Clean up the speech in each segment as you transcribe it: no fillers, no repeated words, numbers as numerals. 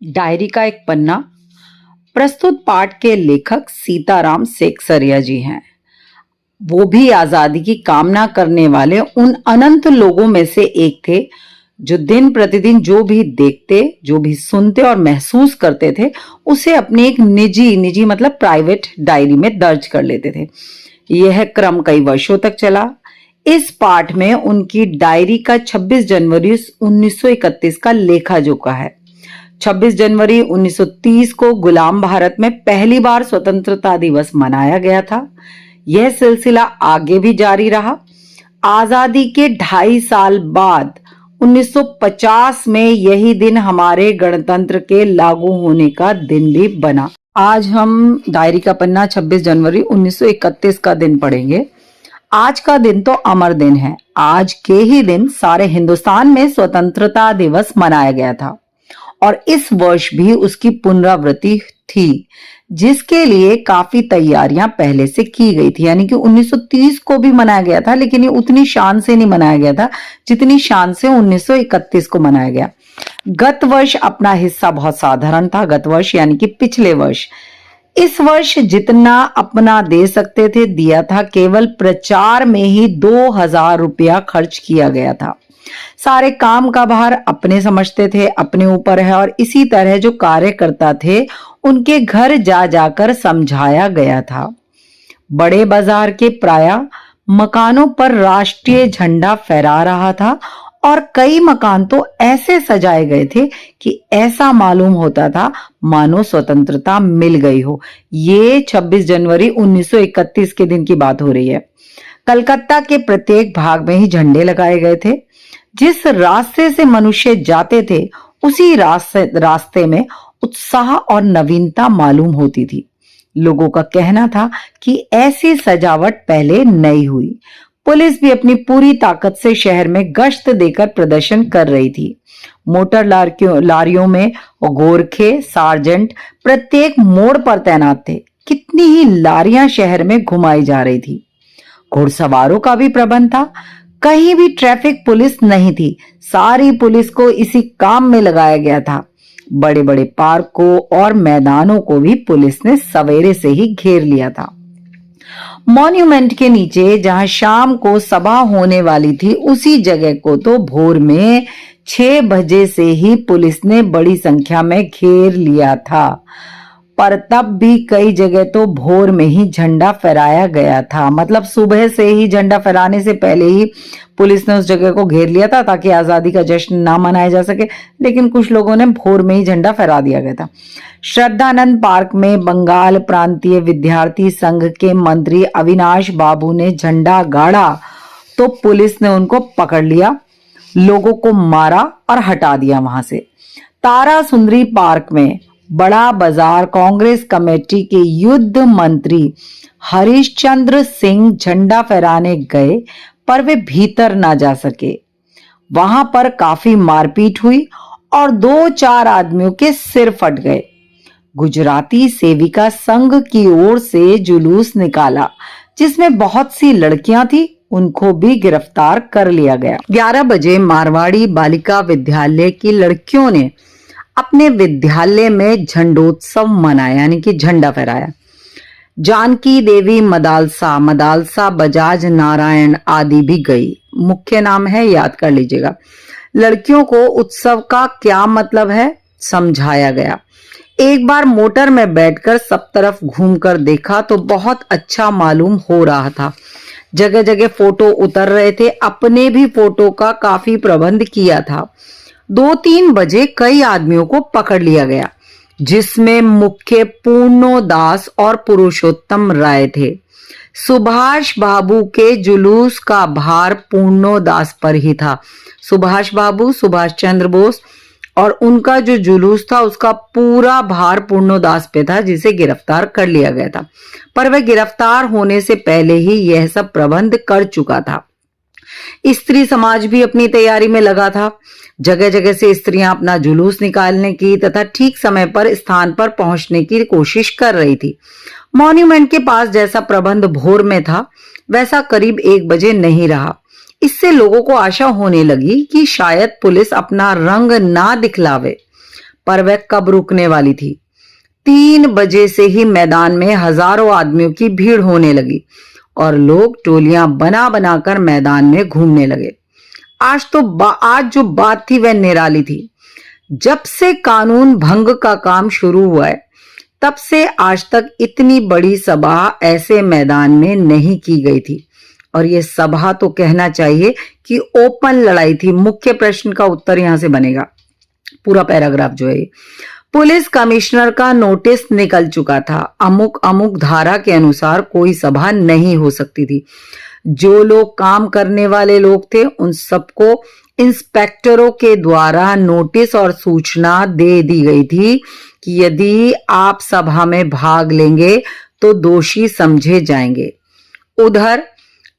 Diary का एक पन्ना। प्रस्तुत पाठ के लेखक सीताराम सेकसरिया जी हैं। वो भी आजादी की कामना करने वाले उन अनंत लोगों में से एक थे जो दिन प्रतिदिन जो भी देखते, जो भी सुनते और महसूस करते थे, उसे अपनी एक निजी निजी मतलब प्राइवेट डायरी में दर्ज कर लेते थे। यह क्रम कई वर्षों तक चला। इस पाठ में उनकी डायरी का 26 जनवरी 1931 का लेखा जोखा है। 26 जनवरी 1930 को गुलाम भारत में पहली बार स्वतंत्रता दिवस मनाया गया था। यह सिलसिला आगे भी जारी रहा। आजादी के 2.5 साल बाद 1950 में यही दिन हमारे गणतंत्र के लागू होने का दिन भी बना। आज हम डायरी का पन्ना 26 जनवरी 1931 का दिन पढ़ेंगे। आज का दिन तो अमर दिन है। आज के ही दिन सारे हिंदुस्तान में स्वतंत्रता दिवस मनाया गया था और इस वर्ष भी उसकी पुनरावृत्ति थी, जिसके लिए काफी तैयारियां पहले से की गई थी। यानी कि 1930 को भी मनाया गया था, लेकिन ये उतनी शान से नहीं मनाया गया था जितनी शान से 1931 को मनाया गया। गत वर्ष अपना हिस्सा बहुत साधारण था। गत वर्ष यानी कि पिछले वर्ष। इस वर्ष जितना अपना दे सकते थे दिया था। केवल प्रचार में ही 2000 रुपया खर्च किया गया था। सारे काम का भार अपने समझते थे, अपने ऊपर है, और इसी तरह जो कार्यकर्ता थे उनके घर जा जाकर समझाया गया था। बड़े बाजार के प्राय मकानों पर राष्ट्रीय झंडा फहरा रहा था और कई मकान तो ऐसे सजाए गए थे कि ऐसा मालूम होता था मानो स्वतंत्रता मिल गई हो। ये 26 जनवरी 1931 के दिन की बात हो रही है। कलकत्ता के प्रत्येक भाग में ही झंडे लगाए गए थे। जिस रास्ते से मनुष्य जाते थे उसी रास्ते में उत्साह और नवीनता मालूम होती थी। लोगों का कहना था कि ऐसी सजावट पहले नहीं हुई। पुलिस भी अपनी पूरी ताकत से शहर में गश्त देकर प्रदर्शन कर रही थी। मोटर लारियों में गोरखे सार्जेंट प्रत्येक मोड़ पर तैनात थे। कितनी ही लारियां शहर में घुमाई जा रही थी। घुड़सवारों का भी प्रबंध था। कहीं भी ट्रैफिक पुलिस नहीं थी। सारी पुलिस को इसी काम में लगाया गया था। बड़े बड़े पार्कों और मैदानों को भी पुलिस ने सवेरे से ही घेर लिया था। मॉन्यूमेंट के नीचे जहां शाम को सभा होने वाली थी, उसी जगह को तो भोर में 6 बजे से ही पुलिस ने बड़ी संख्या में घेर लिया था। पर तब भी कई जगह तो भोर में ही झंडा फहराया गया था। मतलब सुबह से ही झंडा फहराने से पहले ही पुलिस ने उस जगह को घेर लिया था ताकि आजादी का जश्न ना मनाया जा सके। लेकिन कुछ लोगों ने भोर में ही झंडा फहरा दिया गया था। श्रद्धानंद पार्क में बंगाल प्रांतीय विद्यार्थी संघ के मंत्री अविनाश बाबू ने झंडा गाड़ा तो पुलिस ने उनको पकड़ लिया, लोगों को मारा और हटा दिया वहां से। तारा सुंदरी पार्क में बड़ा बाजार कांग्रेस कमेटी के युद्ध मंत्री हरिश्चंद्र सिंह झंडा फहराने गए, पर वे भीतर ना जा सके। वहां पर काफी मारपीट हुई और 2-4 आदमियों के सिर फट गए। गुजराती सेविका संघ की ओर से जुलूस निकाला जिसमें बहुत सी लड़कियां थी, उनको भी गिरफ्तार कर लिया गया। 11 बजे मारवाड़ी बालिका विद्यालय की लड़कियों ने अपने विद्यालय में झंडोत्सव मनाया, यानी कि झंडा फहराया। जानकी देवी मदालसा बजाज नारायण आदि भी गई। मुख्य नाम है, याद कर लीजिएगा। लड़कियों को उत्सव का क्या मतलब है समझाया गया। एक बार मोटर में बैठकर सब तरफ घूमकर देखा तो बहुत अच्छा मालूम हो रहा था। जगह जगह फोटो उतर रहे थे। अपने भी फोटो का काफी प्रबंध किया था। 2-3 बजे कई आदमियों को पकड़ लिया गया, जिसमें मुख्य पूर्णोदास और पुरुषोत्तम राय थे। सुभाष बाबू के जुलूस का भार पूर्णोदास पर ही था। सुभाष बाबू सुभाष चंद्र बोस, और उनका जो जुलूस था उसका पूरा भार पूर्णोदास पे था, जिसे गिरफ्तार कर लिया गया था। पर वह गिरफ्तार होने से पहले ही यह सब प्रबंध कर चुका था। स्त्री समाज भी अपनी तैयारी में लगा था। जगह जगह से स्त्रियां अपना जुलूस निकालने की तथा ठीक समय पर स्थान पर पहुंचने की कोशिश कर रही थी। मॉन्यूमेंट के पास जैसा प्रबंध भोर में था वैसा करीब 1 बजे नहीं रहा। इससे लोगों को आशा होने लगी कि शायद पुलिस अपना रंग ना दिखलावे। पर वह कब रुकने वाली थी। 3 बजे से ही मैदान में हजारों आदमियों की भीड़ होने लगी और लोग टोलियां बना बनाकर मैदान में घूमने लगे। आज जो बात थी वह निराली थी। जब से कानून भंग का काम शुरू हुआ है, तब से आज तक इतनी बड़ी सभा ऐसे मैदान में नहीं की गई थी। और यह सभा तो कहना चाहिए कि ओपन लड़ाई थी। मुख्य प्रश्न का उत्तर यहां से बनेगा, पूरा पैराग्राफ जो है। पुलिस कमिश्नर का नोटिस निकल चुका था। अमुक अमुक धारा के अनुसार कोई सभा नहीं हो सकती थी। जो लोग काम करने वाले लोग थे उन सबको इंस्पेक्टरों के द्वारा नोटिस और सूचना दे दी गई थी कि यदि आप सभा में भाग लेंगे तो दोषी समझे जाएंगे। उधर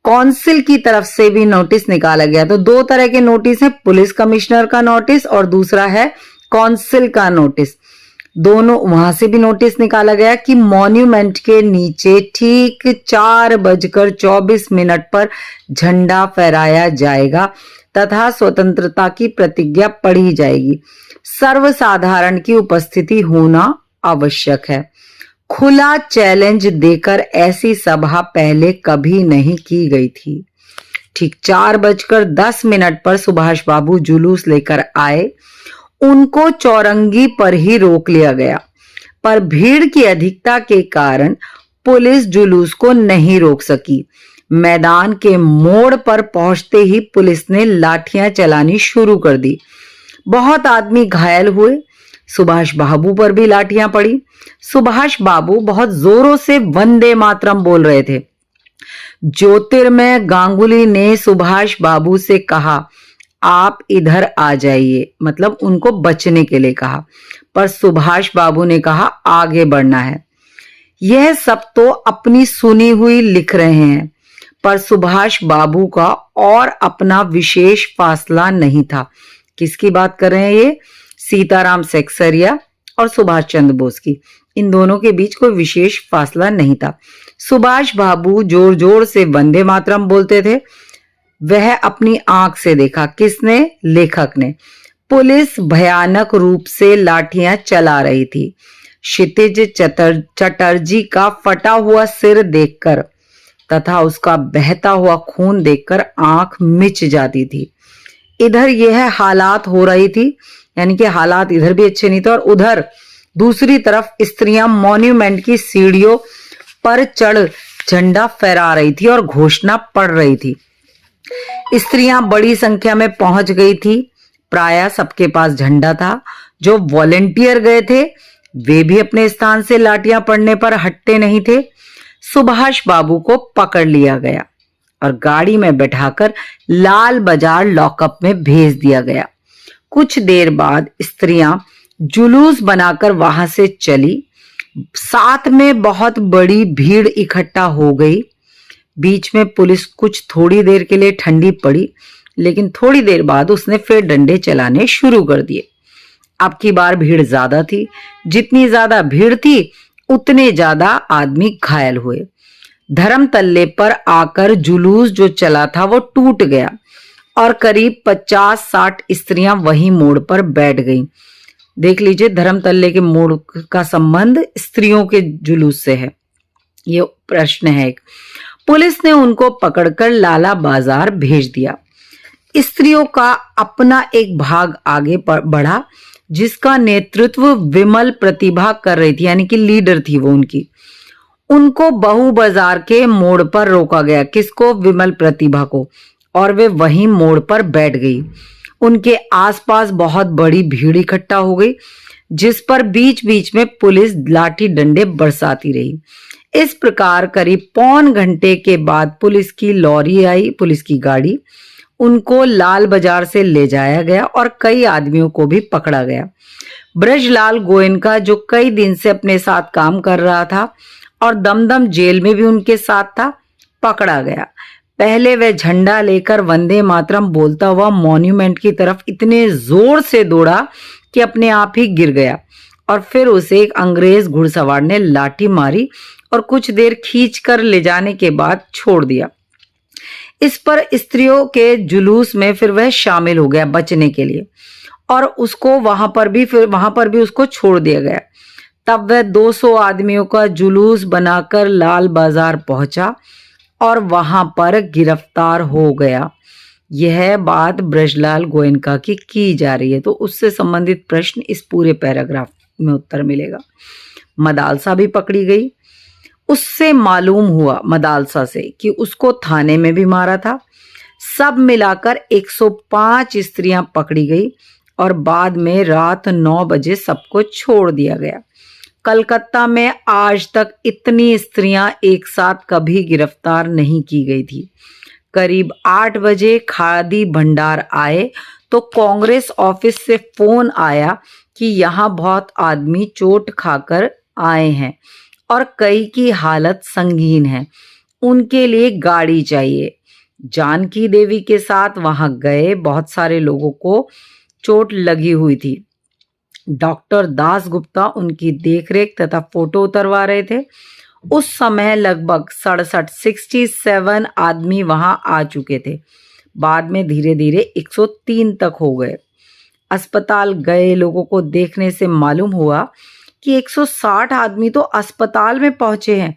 काउंसिल की तरफ से भी नोटिस निकाला गया। तो 2 तरह के नोटिस हैं, पुलिस कमिश्नर का नोटिस और दूसरा है काउंसिल का नोटिस। दोनों वहां से भी नोटिस निकाला गया कि मॉन्यूमेंट के नीचे ठीक 4:24 पर झंडा फहराया जाएगा तथा स्वतंत्रता की प्रतिज्ञा पढ़ी जाएगी। सर्वसाधारण की उपस्थिति होना आवश्यक है। खुला चैलेंज देकर ऐसी सभा पहले कभी नहीं की गई थी। ठीक 4:10 पर सुभाष बाबू जुलूस लेकर आए। उनको चौरंगी पर ही रोक लिया गया, पर भीड़ की अधिकता के कारण पुलिस जुलूस को नहीं रोक सकी। मैदान के मोड़ पर पहुंचते ही पुलिस ने लाठियां चलानी शुरू कर दी। बहुत आदमी घायल हुए। सुभाष बाबू पर भी लाठियां पड़ी। सुभाष बाबू बहुत जोरों से वंदे मातरम बोल रहे थे। ज्योतिर्मय गांगुली ने सुभाष बाबू से कहा, आप इधर आ जाइए, मतलब उनको बचने के लिए कहा। पर सुभाष बाबू ने कहा आगे बढ़ना है। यह सब तो अपनी सुनी हुई लिख रहे हैं, पर सुभाष बाबू का और अपना विशेष फासला नहीं था। किसकी बात कर रहे हैं ये? सीताराम सेक्सरिया और सुभाष चंद्र बोस की। इन दोनों के बीच कोई विशेष फासला नहीं था। सुभाष बाबू जोर जोर से वंदे मातरम बोलते थे। वह अपनी आंख से देखा। किसने? लेखक ने। पुलिस भयानक रूप से लाठियां चला रही थी। क्षितिज चटर्जी का फटा हुआ सिर देखकर तथा उसका बहता हुआ खून देखकर आंख मिच जाती थी। इधर यह हालात हो रही थी, यानी कि हालात इधर भी अच्छे नहीं थे, और उधर दूसरी तरफ स्त्रियां मॉन्यूमेंट की सीढ़ियों पर चढ़ झंडा फहरा रही थी और घोषणा पढ़ रही थी। स्त्रियां बड़ी संख्या में पहुंच गई थी। प्रायः सबके पास झंडा था। जो वॉलेंटियर गए थे वे भी अपने स्थान से लाठियां पड़ने पर हटते नहीं थे। सुभाष बाबू को पकड़ लिया गया और गाड़ी में बैठाकर लाल बाजार लॉकअप में भेज दिया गया। कुछ देर बाद स्त्रियां जुलूस बनाकर वहां से चली। साथ में बहुत बड़ी भीड़ इकट्ठा हो गई। बीच में पुलिस कुछ थोड़ी देर के लिए ठंडी पड़ी, लेकिन थोड़ी देर बाद उसने फिर डंडे चलाने शुरू कर दिए। अब की बार भीड़ ज्यादा थी। जितनी ज्यादा भीड़ थी उतने ज्यादा आदमी घायल हुए। धर्म तल्ले पर आकर जुलूस जो चला था वो टूट गया और करीब 50-60 स्त्रियां वहीं मोड़ पर बैठ गईं। देख लीजिए, धर्म तल्ले के मोड़ का संबंध स्त्रियों के जुलूस से है। ये प्रश्न है। पुलिस ने उनको पकड़कर लाला बाजार भेज दिया। स्त्रियों का अपना एक भाग आगे बढ़ा, जिसका नेतृत्व विमल प्रतिभा कर रही थी, यानी कि लीडर थी वो उनकी। उनको बहू बाजार के मोड़ पर रोका गया। किसको? विमल प्रतिभा को। और वे वहीं मोड़ पर बैठ गई। उनके आसपास बहुत बड़ी भीड़ इकट्ठा हो गई, जिस पर बीच बीच में पुलिस लाठी डंडे बरसाती रही। इस प्रकार करीब पौन घंटे के बाद पुलिस की लॉरी आई, पुलिस की गाड़ी। उनको लाल बाजार से ले जाया गया और कई आदमियों को भी पकड़ा गया। ब्रजलाल गोयनका, जो कई दिन से अपने साथ काम कर रहा था और दमदम जेल में भी उनके साथ था, पकड़ा गया। पहले वह झंडा लेकर वंदे मातरम बोलता हुआ मॉन्यूमेंट की तरफ इतने जोर से दौड़ा कि अपने आप ही गिर गया, और फिर उसे एक अंग्रेज घुड़सवार ने लाठी मारी और कुछ देर खींच कर ले जाने के बाद छोड़ दिया। इस पर स्त्रियों के जुलूस में फिर वह शामिल हो गया बचने के लिए, और उसको वहां पर भी उसको छोड़ दिया गया। तब वह 200 आदमियों का जुलूस बनाकर लाल बाजार पहुंचा और वहां पर गिरफ्तार हो गया। यह बात ब्रजलाल गोयनका की जा रही है, तो उससे संबंधित प्रश्न इस पूरे पैराग्राफ में उत्तर मिलेगा। मदालसा भी पकड़ी गई। उससे मालूम हुआ मदालसा से कि उसको थाने में भी मारा था। सब मिलाकर 105 स्त्रियां पकड़ी गई और बाद में रात 9 बजे सबको छोड़ दिया गया। कलकत्ता में आज तक इतनी स्त्रियां एक साथ कभी गिरफ्तार नहीं की गई थी। करीब 8 बजे खादी भंडार आए तो कांग्रेस ऑफिस से फोन आया कि यहाँ बहुत आदमी चोट खाकर आए हैं और कई की हालत संगीन है, उनके लिए गाड़ी चाहिए। जानकी देवी के साथ वहां गए। बहुत सारे लोगों को चोट लगी हुई थी। डॉक्टर दास गुप्ता उनकी देखरेख तथा फोटो उतरवा रहे थे। उस समय लगभग 67 आदमी वहां आ चुके थे। बाद में धीरे धीरे 103 तक हो गए। अस्पताल गए लोगों को देखने से मालूम हुआ कि 160 आदमी तो अस्पताल में पहुंचे हैं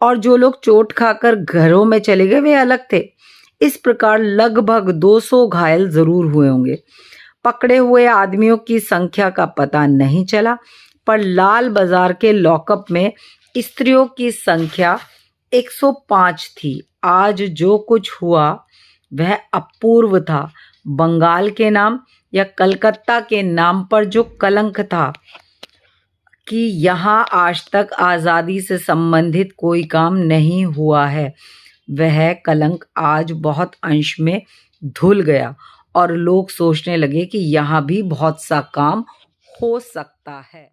और जो लोग चोट खाकर घरों में चले गए वे अलग थे। इस प्रकार लगभग 200 घायल जरूर हुए होंगे। पकड़े हुए आदमियों की संख्या का पता नहीं चला, पर लाल बाजार के लॉकअप में स्त्रियों की संख्या 105 थी। आज जो कुछ हुआ वह अपूर्व था। बंगाल के नाम या कलकत्ता के नाम पर जो कलंक था कि यहाँ आज तक आज़ादी से संबंधित कोई काम नहीं हुआ है, वह कलंक आज बहुत अंश में धुल गया और लोग सोचने लगे कि यहाँ भी बहुत सा काम हो सकता है।